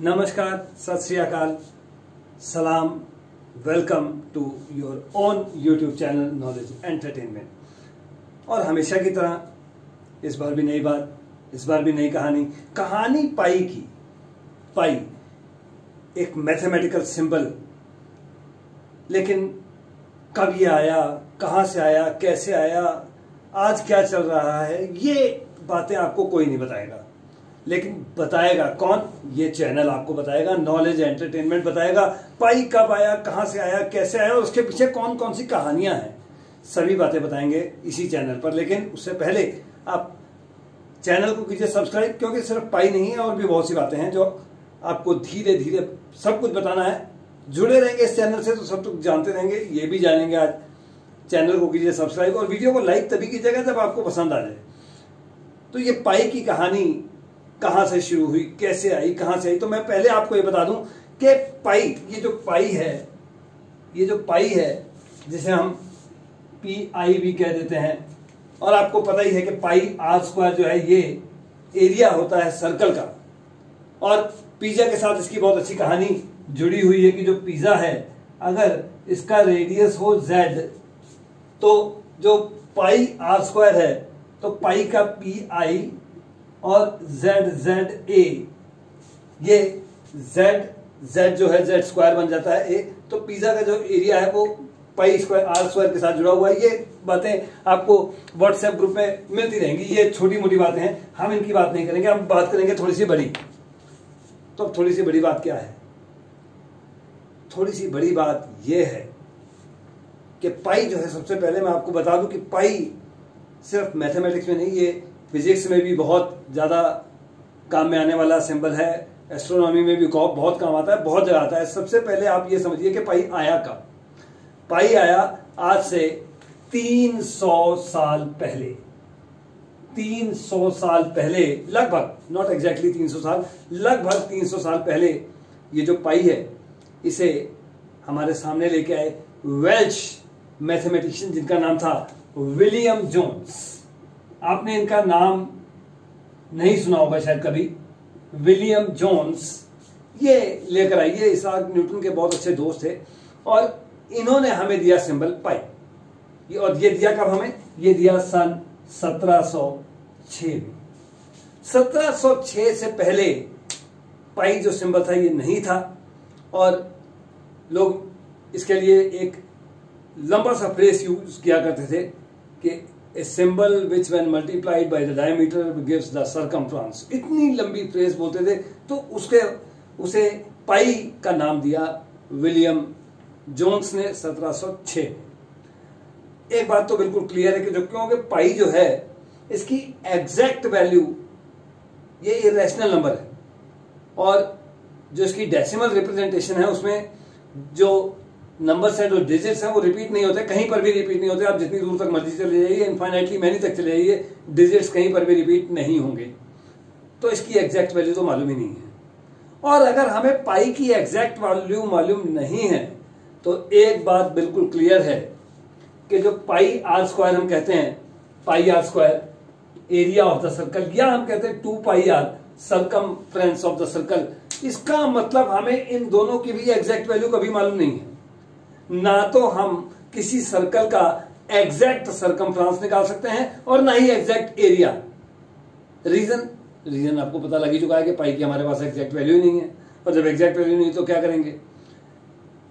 नमस्कार, सत श्री अकाल, सलाम, welcome to your own YouTube channel knowledge entertainment. और हमेशा की तरह इस बार भी नई बात, इस बार भी नई कहानी पाई की। पाई एक मैथमेटिकल सिंबल, लेकिन कब ये आया, कहाँ से आया, कैसे आया, आज क्या चल रहा है, ये बातें आपको कोई नहीं बताएगा। लेकिन बताएगा कौन? ये चैनल आपको बताएगा, नॉलेज एंटरटेनमेंट बताएगा। पाई कब आया, कहां से आया, कैसे आया और उसके पीछे कौन कौन सी कहानियां हैं, सभी बातें बताएंगे इसी चैनल पर। लेकिन उससे पहले आप चैनल को कीजिए सब्सक्राइब, क्योंकि सिर्फ पाई नहीं है, और भी बहुत सी बातें हैं जो आपको धीरे धीरे सब कुछ बताना है। जुड़े रहेंगे इस चैनल से तो सब कुछ जानते रहेंगे, ये भी जानेंगे आज। चैनल को कीजिए सब्सक्राइब और वीडियो को लाइक तभी कीजिएगा जब आपको पसंद आ जाए। तो ये पाई की कहानी कहां से शुरू हुई, कैसे आई, कहां से आई, तो मैं पहले आपको ये बता दूं कि पाई, ये जो पाई है जिसे हम PI भी कह देते हैं, और आपको पता ही है कि पाई आर स्क्वायर जो है ये एरिया होता है सर्कल का। और पिज्जा के साथ इसकी बहुत अच्छी कहानी जुड़ी हुई है कि जो पिज्जा है, अगर इसका रेडियस हो z, तो जो पाई आर स्क्वायर है तो पाई का PI और ZA, ये Z जो है Z स्क्वायर बन जाता है A। तो पिज्जा का जो एरिया है वो पाई स्क्वायर आर स्क्वायर के साथ जुड़ा हुआ है। ये बातें आपको व्हाट्सएप ग्रुप में मिलती रहेंगी। ये छोटी मोटी बातें हैं, हम इनकी बात नहीं करेंगे, हम बात करेंगे थोड़ी सी बड़ी। तो थोड़ी सी बड़ी बात क्या है? थोड़ी सी बड़ी बात यह है कि पाई जो है, सबसे पहले मैं आपको बता दूं कि पाई सिर्फ मैथमेटिक्स में नहीं, ये फिजिक्स में भी बहुत ज़्यादा काम में आने वाला सिंबल है। एस्ट्रोनॉमी में भी बहुत काम आता है, बहुत जगह आता है। सबसे पहले आप ये समझिए कि पाई आया कब? पाई आया आज से 300 साल पहले। 300 साल पहले लगभग, नॉट एग्जैक्टली 300 साल, लगभग 300 साल पहले ये जो पाई है, इसे हमारे सामने लेके आए वेल्श मैथमेटिशियन, जिनका नाम था विलियम जोन्स। आपने इनका नाम नहीं सुना होगा शायद कभी। विलियम जोन्स ये लेकर आई, ये इसाक न्यूटन के बहुत अच्छे दोस्त थे, और इन्होंने हमें दिया सिंबल पाई। और ये दिया कब हमें? ये दिया सन 1706 में। 1706 से पहले पाई जो सिंबल था ये नहीं था, और लोग इसके लिए एक लंबा सा फ्रेज यूज किया करते थे कि A symbol which when multiplied by the diameter gives the circumference। इतनी लंबी फ्रेज बोलते थे, तो उसे पाई का नाम दिया विलियम जोन्स ने 1706। एक बात तो बिल्कुल क्लियर है कि जो, क्योंकि पाई जो है इसकी एग्जैक्ट वैल्यू ये इरेशनल नंबर है, और जो इसकी डेसिमल रिप्रेजेंटेशन है उसमें जो नंबर है, जो डिजिट्स हैं वो रिपीट नहीं होते, कहीं पर भी रिपीट नहीं होते। आप जितनी दूर तक मर्जी चले जाइए, इनफाइनाइटली मैनी तक चले जाइए, डिजिट्स कहीं पर भी रिपीट नहीं होंगे। तो इसकी एग्जैक्ट वैल्यू तो मालूम ही नहीं है। और अगर हमें पाई की एग्जैक्ट वैल्यू मालूम नहीं है, तो एक बात बिल्कुल क्लियर है कि जो पाई आर स्क्वायर हम कहते हैं, pi r square area of the circle, या हम कहते हैं 2 pi r circumference of the circle, इसका मतलब हमें इन दोनों की भी एग्जैक्ट वैल्यू कभी मालूम नहीं है। ना तो हम किसी सर्कल का एग्जैक्ट सर्कमफ्रेंस निकाल सकते हैं, और ना ही एग्जैक्ट एरिया। रीजन आपको पता लग ही चुका है कि पाई की हमारे पास एग्जैक्ट वैल्यू ही नहीं है। और जब एग्जैक्ट वैल्यू नहीं तो क्या करेंगे?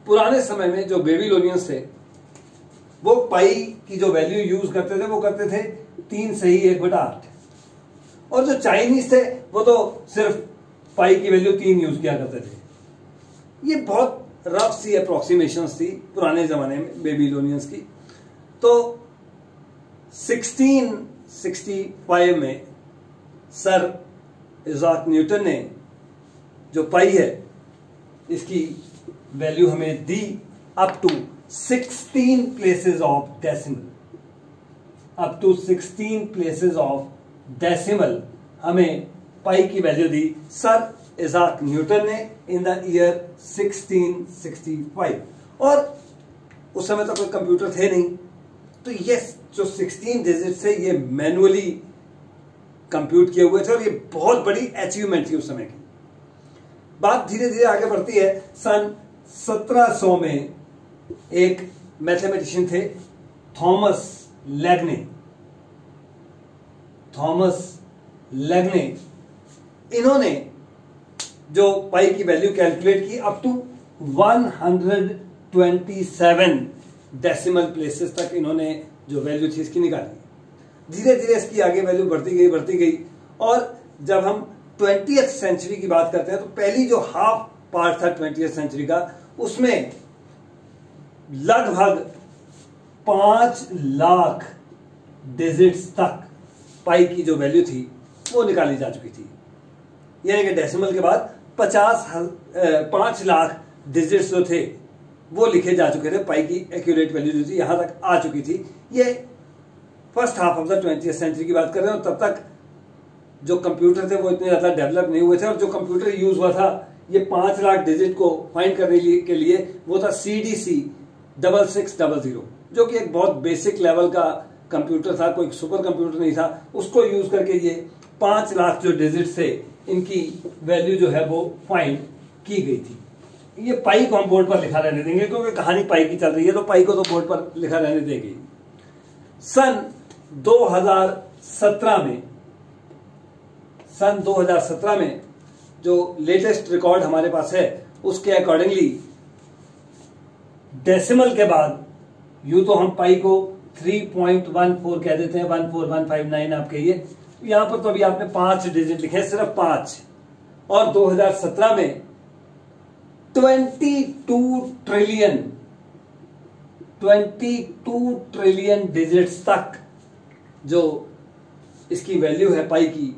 पुराने समय में जो बेबीलोनियंस थे वो पाई की जो वैल्यू यूज करते थे वो करते थे 3 सही 1/8, और जो चाइनीज थे वो तो सिर्फ पाई की वैल्यू 3 यूज किया करते थे। ये बहुत रफ सी अप्रोक्सीमेशंस थी पुराने जमाने में बेबीलोनियंस की। तो 1665 में सर इसाक न्यूटन ने जो पाई है इसकी वैल्यू हमें दी up to 16 places of decimal. Up to 16 places of decimal हमें पाई की वैल्यू दी सर इसाक न्यूटन ने इन द ईयर 1665। और उस समय तो कोई कंप्यूटर थे नहीं, तो ये जो 16 डिजिट थे ये मैनुअली कंप्यूट किए हुए थे, और ये बहुत बड़ी अचीवमेंट थी उस समय की। बात धीरे धीरे आगे बढ़ती है। सन 1700 में एक मैथमेटिशियन थे थॉमस लैग्ने। इन्होंने जो पाई की वैल्यू कैलकुलेट की अप टू 127 डेसिमल प्लेसेस तक इन्होंने जो वैल्यू थी इसकी निकाली। धीरे धीरे इसकी आगे वैल्यू बढ़ती गई और जब हम 20th सेंचुरी की बात करते हैं तो पहली जो हाफ पार्ट था 20th सेंचुरी का, उसमें लगभग 5 लाख डिजिट्स तक पाई की जो वैल्यू थी वो निकाली जा चुकी थी। यानी कि डेसिमल के बाद 5 लाख डिजिट्स जो थे वो लिखे जा चुके थे। पाई की एक्यूरेट वैल्यू जो थी यहां तक आ चुकी थी। ये first half of the 20th century की बात कर रहे हैं और तब तक जो कंप्यूटर थे वो इतने ज्यादा डेवलप नहीं हुए थे और जो कंप्यूटर यूज हुआ था ये 5 लाख डिजिट को फाइंड करने के लिए वो था CDC 6600, जो कि एक बहुत बेसिक लेवल का कंप्यूटर था, कोई सुपर कंप्यूटर नहीं था। उसको यूज करके ये 5 लाख जो डिजिट थे इनकी वैल्यू जो है वो फाइंड की गई थी। ये पाई को हम बोर्ड पर लिखा रहने देंगे क्योंकि कहानी पाई की चल रही है, तो पाई को तो बोर्ड पर लिखा रहने देंगे। सन 2017 में जो लेटेस्ट रिकॉर्ड हमारे पास है उसके अकॉर्डिंगली डेसिमल के बाद यूं तो हम पाई को 3.14 कह देते हैं, 14159 आप कहिए। यहां पर तो अभी आपने 5 डिजिट लिखे, सिर्फ 5, और 2017 में 22 ट्रिलियन डिजिट्स तक जो इसकी वैल्यू है पाई की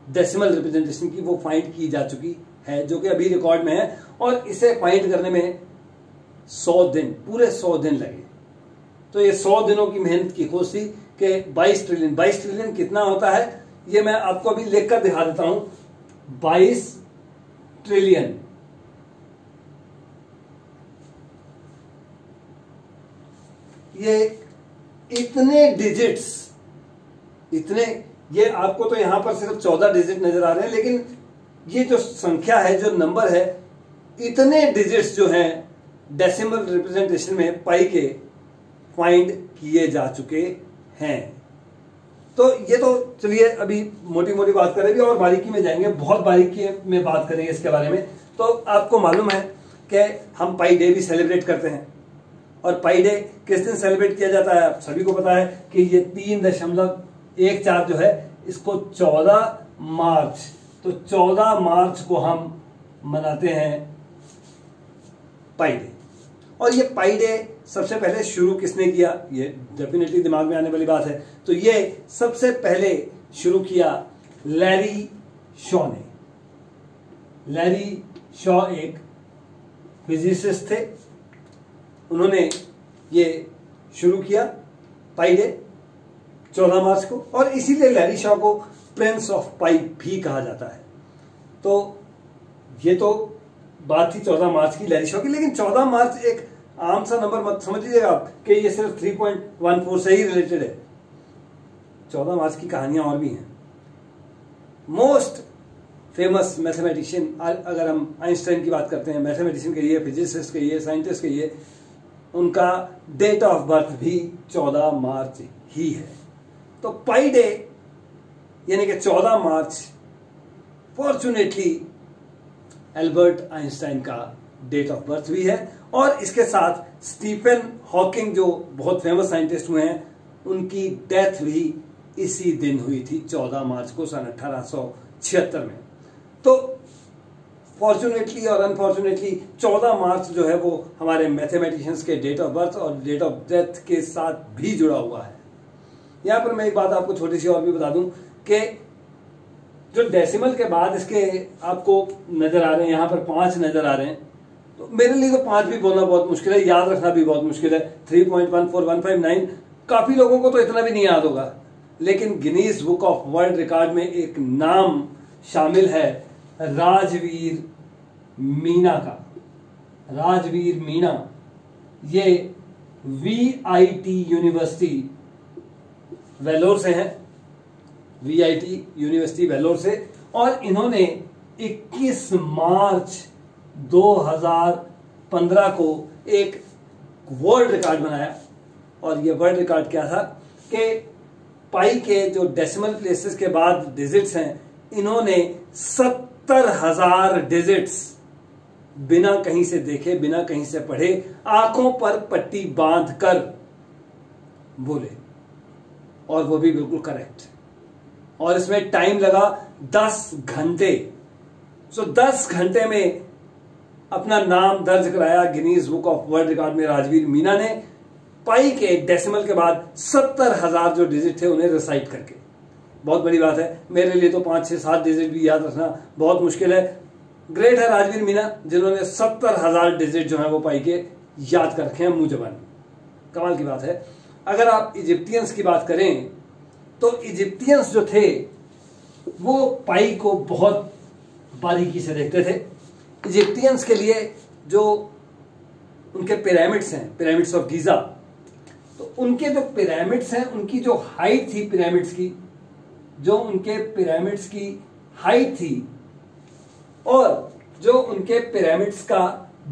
डेसिमल रिप्रेजेंटेशन की वो फाइंड की जा चुकी है, जो कि अभी रिकॉर्ड में है। और इसे फाइंड करने में 100 दिन, पूरे 100 दिन लगे। तो ये 100 दिनों की मेहनत की खोज थी कि 22 ट्रिलियन कितना होता है ये मैं आपको अभी लिखकर दिखा देता हूं। 22 ट्रिलियन ये इतने डिजिट्स, ये आपको तो यहां पर सिर्फ 14 डिजिट नजर आ रहे हैं, लेकिन ये जो संख्या है, जो नंबर है, इतने डिजिट्स जो हैं डेसिमल रिप्रेजेंटेशन में पाई के फाइंड किए जा चुके हैं। तो ये तो चलिए अभी मोटी मोटी बात करेंगे और बारीकी में जाएंगे, बहुत बारीकी में बात करेंगे इसके बारे में। तो आपको मालूम है कि हम पाई डे भी सेलिब्रेट करते हैं, और पाई डे किस दिन सेलिब्रेट किया जाता है आप सभी को पता है कि ये 3.14 जो है इसको 14 मार्च, तो 14 मार्च को हम मनाते हैं पाई डे। और ये पाई डे सबसे पहले शुरू किसने किया, ये डेफिनेटली दिमाग में आने वाली बात है। तो ये सबसे पहले शुरू किया लैरी शॉ ने। लैरी शॉ एक फिजिसिस्ट थे, उन्होंने ये शुरू किया पाई डे 14 मार्च को, और इसीलिए लैरी शॉ को प्रिंस ऑफ पाई भी कहा जाता है। तो ये तो बात थी 14 मार्च की लैरी शॉ की, लेकिन 14 मार्च एक आम सा नंबर मत समझ लीजिएगा आप कि ये सिर्फ 3.14 से ही रिलेटेड है। 14 मार्च की कहानियां और भी हैं। मोस्ट फेमस मैथमेटिशियन, अगर हम आइंस्टाइन की बात करते हैं, मैथमेटिशियन कहिए, फिजिसिस्ट कहिए, साइंटिस्ट कहिए, उनका डेट ऑफ बर्थ भी 14 मार्च ही है। तो पाई डे यानी कि 14 मार्च फॉर्चुनेटली एल्बर्ट आइंस्टाइन का डेट ऑफ बर्थ भी है। और इसके साथ स्टीफन हॉकिंग जो बहुत फेमस साइंटिस्ट हुए हैं, उनकी डेथ भी इसी दिन हुई थी 14 मार्च को सन 1876 में। तो फॉर्चुनेटली और अनफॉर्चुनेटली 14 मार्च जो है वो हमारे मैथमेटिशियंस के डेट ऑफ बर्थ और डेट ऑफ डेथ के साथ भी जुड़ा हुआ है। यहां पर मैं एक बात आपको छोटी सी और भी बता दूं कि जो डेसिमल के बाद इसके आपको नजर आ रहे हैं, यहां पर 5 नजर आ रहे हैं, तो मेरे लिए तो 5 भी बोलना बहुत मुश्किल है, याद रखना भी बहुत मुश्किल है। 3.14159 काफी लोगों को तो इतना भी नहीं याद होगा, लेकिन Guinness book of world record में एक नाम शामिल है राजवीर मीना का। राजवीर मीना ये VIT यूनिवर्सिटी वेलोर से हैं, VIT यूनिवर्सिटी वेलोर से, और इन्होंने 21 मार्च 2015 को एक वर्ल्ड रिकॉर्ड बनाया। और ये वर्ल्ड रिकॉर्ड क्या था कि पाई के जो डेसिमल प्लेसेस के बाद डिजिट्स हैं, इन्होंने 70,000 डिजिट्स बिना कहीं से देखे, बिना कहीं से पढ़े, आंखों पर पट्टी बांधकर बोले, और वो भी बिल्कुल करेक्ट। और इसमें टाइम लगा 10 घंटे। 10 घंटे में अपना नाम दर्ज कराया Guinness book of world record में राजवीर मीना ने, पाई के डेसिमल के बाद 70,000 जो डिजिट थे उन्हें रिसाइट करके। बहुत बड़ी बात है, मेरे लिए तो 5, 6, 7 डिजिट भी याद रखना बहुत मुश्किल है। ग्रेट है राजवीर मीना जिन्होंने 70,000 डिजिट जो है वो पाई के याद कर रखे हैं मुंह जबानी। कमाल की बात है। अगर आप इजिप्टियंस की बात करें तो इजिप्टियंस जो थे वो पाई को बहुत बारीकी से देखते थे। इजिप्टियंस के लिए जो उनके पिरामिड्स हैं, पिरामिड्स ऑफ गीजा, तो उनके जो पिरामिड्स हैं उनकी जो हाइट थी पिरामिड्स की, जो उनके पिरामिड्स की हाइट थी और जो उनके पिरामिड्स का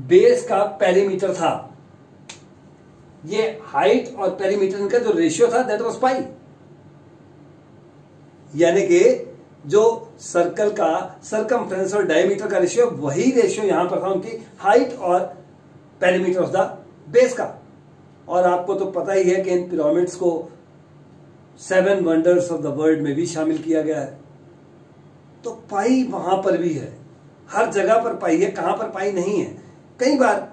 बेस का पेरीमीटर था, ये हाइट और पेरीमीटर का जो रेशियो था दैट वाज पाई। यानी कि जो सर्कल का सरकमफ्रेंस और डायमीटर का रेशियो, वही रेशियो यहां पर था उनकी हाइट और पेरीमीटर ऑफ द बेस का। और आपको तो पता ही है कि इन पिरामिड्स को 7 वंडर्स ऑफ द वर्ल्ड में भी शामिल किया गया है। तो पाई वहां पर भी है, हर जगह पर पाई है, कहां पर पाई नहीं है। कई बार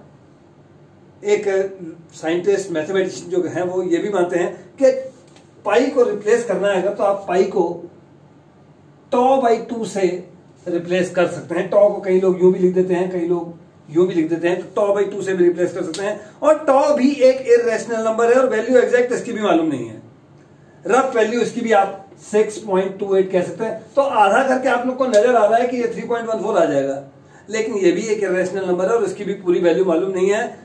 एक साइंटिस्ट, मैथमेटिशियन जो हैं वो ये भी मानते हैं कि पाई को रिप्लेस करना है तो आप पाई को τ/2 से रिप्लेस कर सकते हैं। टॉ को कई लोग यूं भी लिख देते हैं, कई लोग यूं भी लिख देते हैं, तो τ/2 से भी रिप्लेस कर सकते हैं। और टॉ भी एक इर्रेशनल नंबर है और वैल्यू एग्जैक्ट इसकी भी मालूम नहीं है। रफ वैल्यू इसकी भी आप 6.28 कह सकते हैं। तो आधा करके आप लोग को नजर आ रहा है कि ये 3.14 आ जाएगा, लेकिन ये भी एक इर्रेशनल नंबर है और इसकी भी पूरी वैल्यू मालूम नहीं है।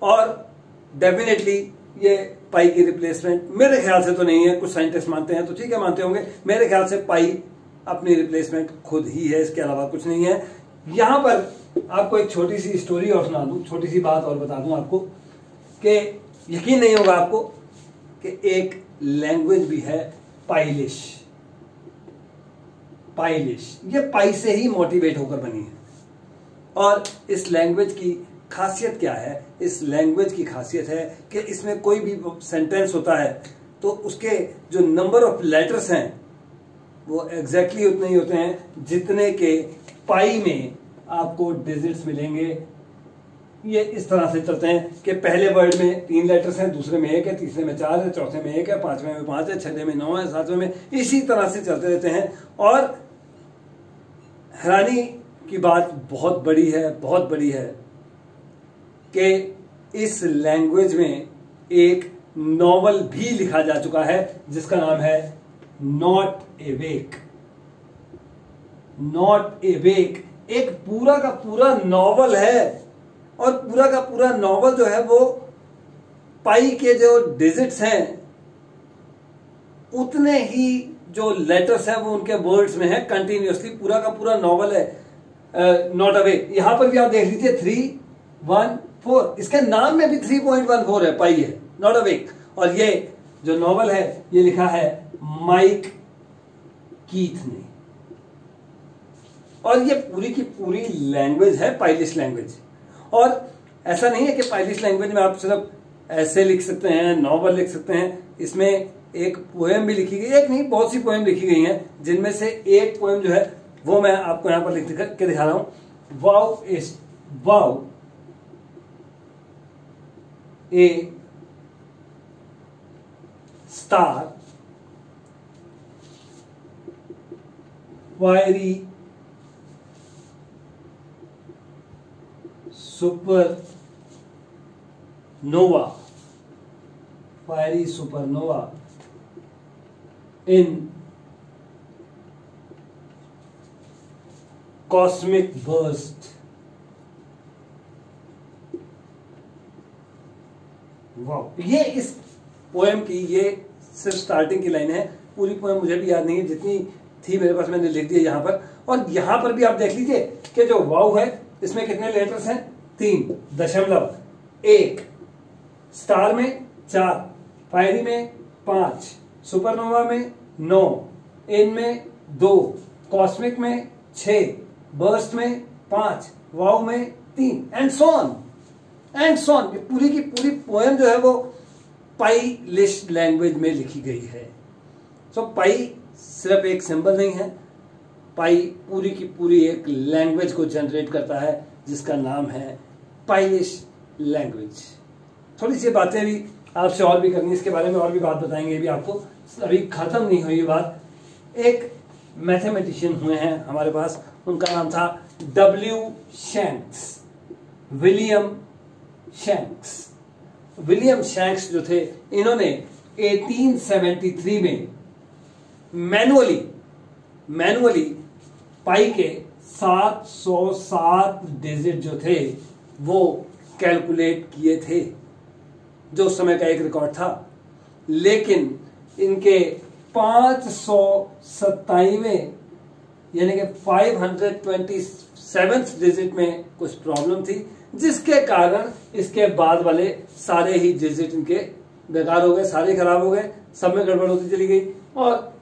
और डेफिनेटली ये पाई की रिप्लेसमेंट मेरे ख्याल से तो नहीं है। कुछ साइंटिस्ट मानते हैं तो ठीक है, मानते होंगे। मेरे ख्याल से पाई अपनी रिप्लेसमेंट खुद ही है, इसके अलावा कुछ नहीं है। यहां पर आपको एक छोटी सी स्टोरी और सुना दूं, छोटी सी बात और बता दूं आपको कि यकीन नहीं होगा आपको कि एक लैंग्वेज भी है पाइलिश। पाइलिश ये पाई से ही मोटिवेट होकर बनी है। और इस लैंग्वेज की खासियत क्या है? इस लैंग्वेज की खासियत है कि इसमें कोई भी सेंटेंस होता है तो उसके जो नंबर ऑफ लेटर्स हैं वो एग्जैक्टली उतने ही होते हैं जितने के पाई में आपको डिजिट्स मिलेंगे। ये इस तरह से चलते हैं कि पहले वर्ड में 3 लेटर्स हैं, दूसरे में 1 है, तीसरे में 4 है, चौथे में 1 है, 5वें में 5 है, 6वें में 9 है, 7वें में, इसी तरह से चलते रहते हैं। और हैरानी की बात बहुत बड़ी है, बहुत बड़ी है कि इस लैंग्वेज में एक नॉवल भी लिखा जा चुका है जिसका नाम है नॉट एवेक। नॉट एवेक एक पूरा का पूरा नॉवल है और पूरा का पूरा नॉवल जो है वो पाई के जो डिजिट्स हैं उतने ही जो लेटर्स हैं वो उनके वर्ड्स में है कंटिन्यूअसली। पूरा का पूरा नॉवल है नॉट अवेक। यहां पर भी आप देख लीजिए 314, इसके नाम में भी 3.14 है, पाई है, नॉट अवेक। और ये जो नॉवल है ये लिखा है माइक कीथ ने। और ये पूरी की पूरी लैंग्वेज है पाइलिश लैंग्वेज। और ऐसा नहीं है कि पाइलिश लैंग्वेज में आप सिर्फ ऐसे लिख सकते हैं, नॉवल लिख सकते हैं। इसमें एक पोएम भी लिखी गई, एक नहीं बहुत सी पोएम लिखी गई हैं, जिनमें से एक पोएम जो है वो मैं आपको यहां पर लिख के दिखा रहा हूं। Wow A star fiery supernova in cosmic burst। वाह, ये इस पोएम की ये सिर्फ स्टार्टिंग की लाइन है, पूरी पोएम मुझे भी याद नहीं है, जितनी थी मेरे पास मैंने लिख दी यहां पर। और यहां पर भी आप देख लीजिए कि जो वाव है इसमें कितने लेटर्स हैं, 3, दशमलव 1, स्टार में 4, फायरी में 5, सुपरनोवा में 9, एन में 2, कॉस्मिक में 6, बर्स्ट में 5, वाव में 3, and so on and so on. पूरी की पूरी पोएम जो है वो पाई लिस्ट लैंग्वेज में लिखी गई है। सो पाई सिर्फ एक सिंबल नहीं है, पाई पूरी की पूरी एक लैंग्वेज को जनरेट करता है जिसका नाम है पाइलिश लैंग्वेज। थोड़ी सी बातें भी आपसे और भी करनी, इसके बारे में और भी बात बताएंगे, भी आपको अभी खत्म नहीं हुई बात। एक मैथमेटिशियन हुए हैं हमारे पास, उनका नाम था W. Shanks, William shanks. William shanks जो थे, इन्होंने 1873 में मैनुअली पाई के 707 डिजिट जो थे वो कैलकुलेट किए थे, जो उस समय का एक रिकॉर्ड था। लेकिन इनके 527वें यानी कि 527 डिजिट में कुछ प्रॉब्लम थी, जिसके कारण इसके बाद वाले सारे ही डिजिट इनके बेकार हो गए, सारे खराब हो गए, सब में गड़बड़ होती चली गई और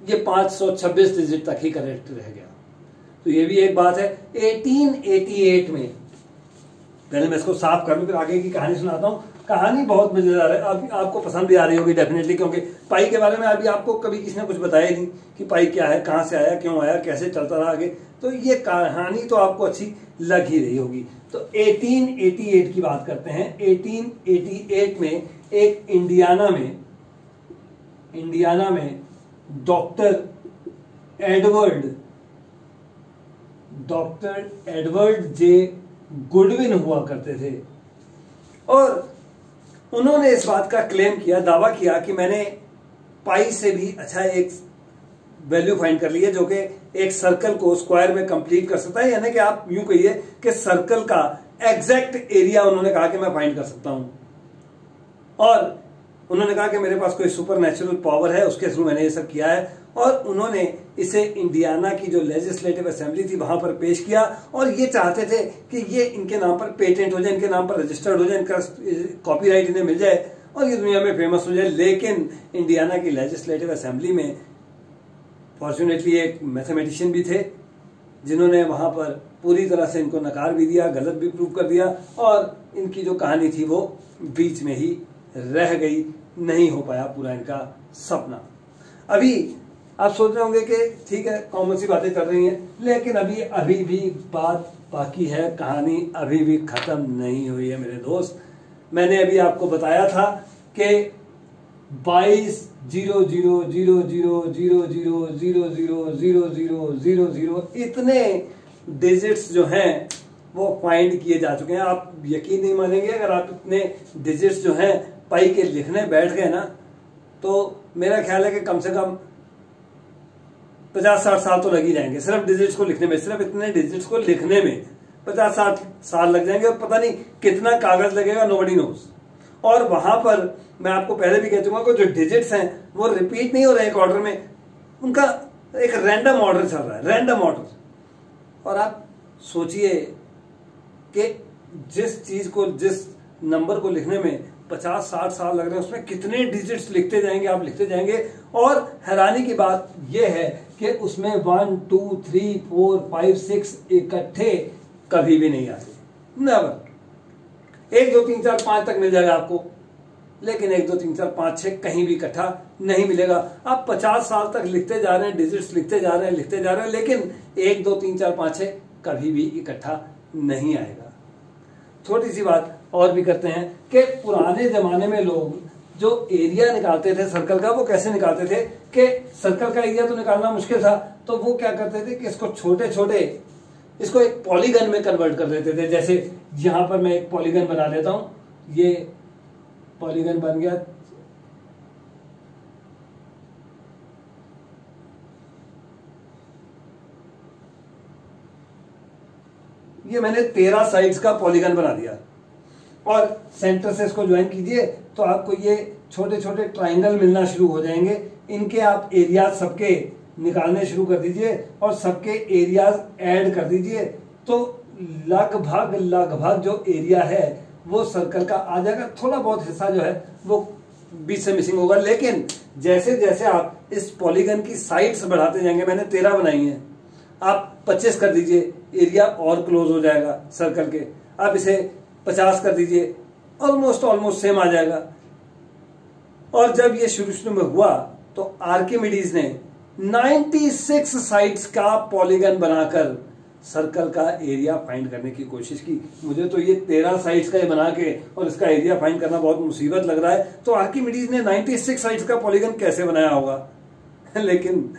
ये 526 डिजिट तक ही करेक्ट रह गया। तो ये भी एक बात है। 1888 में, पहले मैं इसको साफ कर लूं फिर आगे की कहानी सुनाता हूं। कहानी बहुत मजेदार है, आपको पसंद भी आ रही होगी डेफिनेटली, क्योंकि पाई के बारे में अभी आपको कभी किसी ने कुछ बताया नहीं कि पाई क्या है, कहां से आया, क्यों आया, कैसे चलता रहा आगे, तो ये कहानी तो आपको अच्छी लग ही रही होगी। तो 1888 की बात करते हैं। 1888 में एक इंडियाना में डॉक्टर एडवर्ड जे गुडविन हुआ करते थे और उन्होंने इस बात का क्लेम किया, दावा किया कि मैंने पाई से भी अच्छा एक वैल्यू फाइंड कर ली है जो कि एक सर्कल को स्क्वायर में कंप्लीट कर सकता है, यानी कि आप यूं कहिए कि सर्कल का एग्जैक्ट एरिया उन्होंने कहा कि मैं फाइंड कर सकता हूं। और उन्होंने कहा कि मेरे पास कोई सुपर नेचुरल पावर है, उसके थ्रू मैंने ये सब किया है। और उन्होंने इसे इंडियाना की जो लेजिस्लेटिव असेंबली थी वहां पर पेश किया और ये चाहते थे कि ये इनके नाम पर पेटेंट हो जाए, इनके नाम पर रजिस्टर्ड हो जाए, इनका कॉपीराइट इन्हें मिल जाए और ये दुनिया में फेमस हो जाए। लेकिन इंडियाना की लेजिस्लेटिव असेंबली में फॉर्चुनेटली एक मैथमेटिशियन भी थे जिन्होंने वहां पर पूरी तरह से इनको नकार भी दिया, गलत भी प्रूव कर दिया और इनकी जो कहानी थी वो बीच में ही रह गई, नहीं हो पाया पूरा इनका सपना। अभी आप सोच रहे होंगे कि ठीक है कॉमन सी बातें कर रही हैं, लेकिन अभी भी बात बाकी है, कहानी अभी भी खत्म नहीं हुई है मेरे दोस्त। मैंने अभी आपको बताया था कि 22,000,000,000,000,000 इतने डिजिट्स जो हैं वो फाइंड किए जा चुके हैं। आप यकीन नहीं मानेंगे, अगर आप इतने डिजिट्स जो हैं पाई के लिखने बैठ गए ना, तो मेरा ख्याल है कि कम से कम 50-60 साल तो लग ही जाएंगे सिर्फ डिजिट्स को लिखने में। सिर्फ इतने डिजिट्स को लिखने में 50-60 साल लग जाएंगे और पता नहीं कितना कागज लगेगा, नोबडी नोस। और वहां पर मैं आपको पहले भी कह चुका कि जो डिजिट्स हैं वो रिपीट नहीं हो रहे एक ऑर्डर में, उनका एक रैंडम ऑर्डर चल रहा है, रैंडम ऑर्डर। और आप सोचिए कि जिस चीज को, जिस नंबर को लिखने में 50-60 साल लग रहे हैं, उसमें कितने डिजिट्स लिखते जाएंगे, आप लिखते जाएंगे। और हैरानी की बात यह है कि उसमें 1, 2, 3, 4, 5, 6 इकट्ठे कभी भी नहीं आते, नेवर। 1, 2, 3, 4, 5 तक मिल जाएगा आपको, लेकिन 1, 2, 3, 4, 5, 6 कहीं भी इकट्ठा नहीं मिलेगा। आप 50 साल तक लिखते जा रहे हैं, डिजिट्स लिखते जा रहे हैं, लेकिन 1, 2, 3, 4, 5, 6 कभी भी इकट्ठा नहीं आएगा। छोटी सी बात और भी करते हैं कि पुराने जमाने में लोग जो एरिया निकालते थे सर्कल का, वो कैसे निकालते थे कि सर्कल का एरिया तो निकालना मुश्किल था, तो वो क्या करते थे कि इसको छोटे छोटे, इसको एक पॉलीगन में कन्वर्ट कर देते थे। जैसे यहां पर मैं एक पॉलीगन बना लेता हूं, ये पॉलीगन बन गया। ये मैंने 13 साइड्स का पॉलीगन बना दिया और सेंटर से इसको ज्वाइन कीजिए तो आपको ये छोटे छोटे ट्राइंगल मिलना शुरू हो जाएंगे। इनके आप एरिया सबके निकालने शुरू कर दीजिए और सबके एरियाज ऐड कर दीजिए, तो लगभग जो एरिया है वो सर्कल का आ जाएगा। थोड़ा बहुत हिस्सा जो है वो बीच से मिसिंग होगा, लेकिन जैसे जैसे आप इस पॉलीगन की साइड्स बढ़ाते जाएंगे, मैंने 13 बनाई है, आप 25 कर दीजिए, एरिया और क्लोज हो जाएगा सर्कल के। आप इसे 50 कर दीजिए, ऑलमोस्ट सेम आ जाएगा। और जब ये शुरू में हुआ तो आर्किमिडीज ने 96 साइड्स का पॉलीगन बनाकर सर्कल का एरिया फाइंड करने की कोशिश की। मुझे तो ये 13 साइड्स का बना के और इसका एरिया फाइंड करना बहुत मुसीबत लग रहा है, तो आर्किमिडीज ने 96 साइड्स का पॉलीगन कैसे बनाया होगा। लेकिन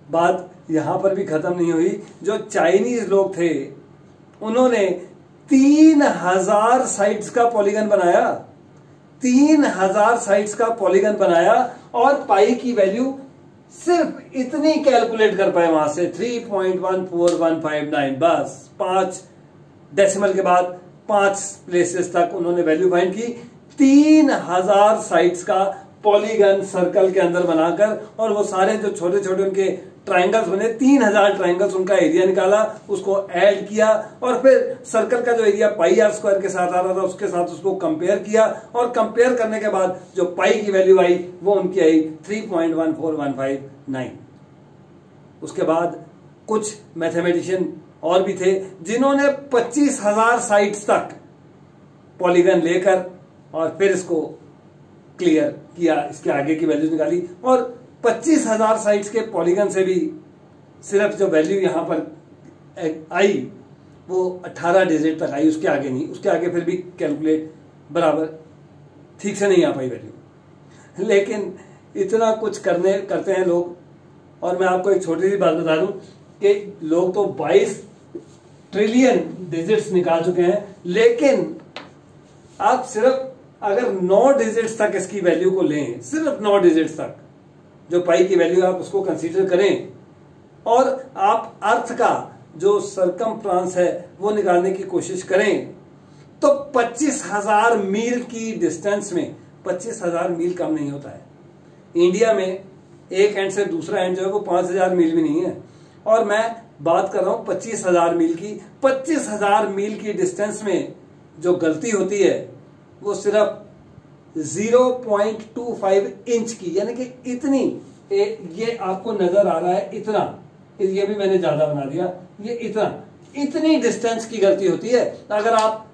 बात यहां पर भी खत्म नहीं हुई। जो चाइनीज लोग थे उन्होंने 3000 साइड्स का पॉलीगन बनाया, 3000 साइड्स का पॉलीगन बनाया और पाई की वैल्यू सिर्फ इतनी कैलकुलेट कर पाए वहां से 3.14159। बस 5 डेसिमल के बाद 5 प्लेसेस तक उन्होंने वैल्यू फाइंड की। 3000 साइड्स का पॉलीगन सर्कल के अंदर बनाकर, और वो सारे जो छोटे छोटे उनके ट्राइंगल्स बने, 3000 ट्राइंगल्स, उनका एरिया निकाला, उसको ऐड किया और फिर सर्कल का जो एरिया पाई आर स्क्वायर के साथ आ रहा था उसके साथ उसको कंपेयर किया, और कंपेयर करने के बाद जो पाई की वैल्यू आई वो उनकी आई 3.14159। उसके बाद कुछ मैथमेटिशियन और भी थे जिन्होंने 25,000 साइड्स तक पॉलीगन लेकर और फिर इसको क्लियर किया, इसके आगे की वैल्यू निकाली, और 25,000 साइड्स के पॉलीगन से भी सिर्फ जो वैल्यू यहां पर आई वो 18 डिजिट तक आई, उसके आगे नहीं। उसके आगे फिर भी कैलकुलेट बराबर ठीक से नहीं आ पाई वैल्यू। लेकिन इतना कुछ करते हैं लोग। और मैं आपको एक छोटी सी बात बता दूं कि लोग तो 22 ट्रिलियन डिजिट्स निकाल चुके हैं, लेकिन आप सिर्फ अगर 9 डिजिट्स तक इसकी वैल्यू को लें, सिर्फ 9 डिजिट्स तक जो पाई की वैल्यू आप उसको कंसीडर करें, और आप अर्थ का जो सरकमफ्रांस है वो निकालने की कोशिश करें, तो 25,000 मील की डिस्टेंस में, 25,000 मील कम नहीं होता है। इंडिया में एक एंड से दूसरा एंड जो है वो 5,000 मील भी नहीं है, और मैं बात कर रहा हूं 25,000 मील की। 25,000 मील की डिस्टेंस में जो गलती होती है वो सिर्फ 0.25 इंच की, यानी कि इतनी, ये आपको नजर आ रहा है इतना, ये भी मैंने ज्यादा बना दिया, ये इतनी डिस्टेंस की गलती होती है। अगर आप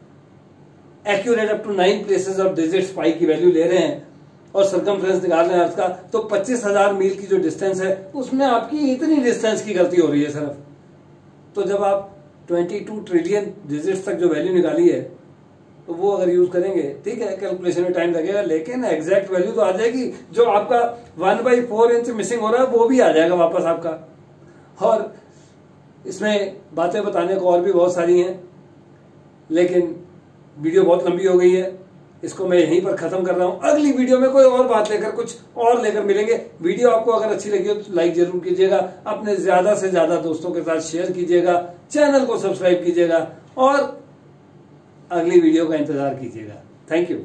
accurate up to 9 places of digits pi की वैल्यू ले रहे हैं और सर्कमफ्रेंस निकाल रहे हैं अर्थ का, तो 25,000 मील की जो डिस्टेंस है उसमें आपकी इतनी डिस्टेंस की गलती हो रही है सिर्फ। तो जब आप 22 ट्रिलियन डिजिट्स तक जो वैल्यू निकाली है तो वो अगर यूज करेंगे, ठीक है, कैलकुलेशन में टाइम लगेगा, लेकिन एग्जैक्ट वैल्यू तो आ जाएगी। जो आपका 1/4 इंच मिसिंग हो रहा है वो भी आ जाएगा वापस आपका। और इसमें बातें बताने को और भी बहुत सारी हैं, लेकिन वीडियो बहुत लंबी हो गई है, इसको मैं यहीं पर खत्म कर रहा हूं। अगली वीडियो में कोई और बात लेकर, कुछ और लेकर मिलेंगे। वीडियो आपको अगर अच्छी लगी हो तो लाइक जरूर कीजिएगा, अपने ज्यादा से ज्यादा दोस्तों के साथ शेयर कीजिएगा, चैनल को सब्सक्राइब कीजिएगा और अगली वीडियो का इंतजार कीजिएगा। Thank you.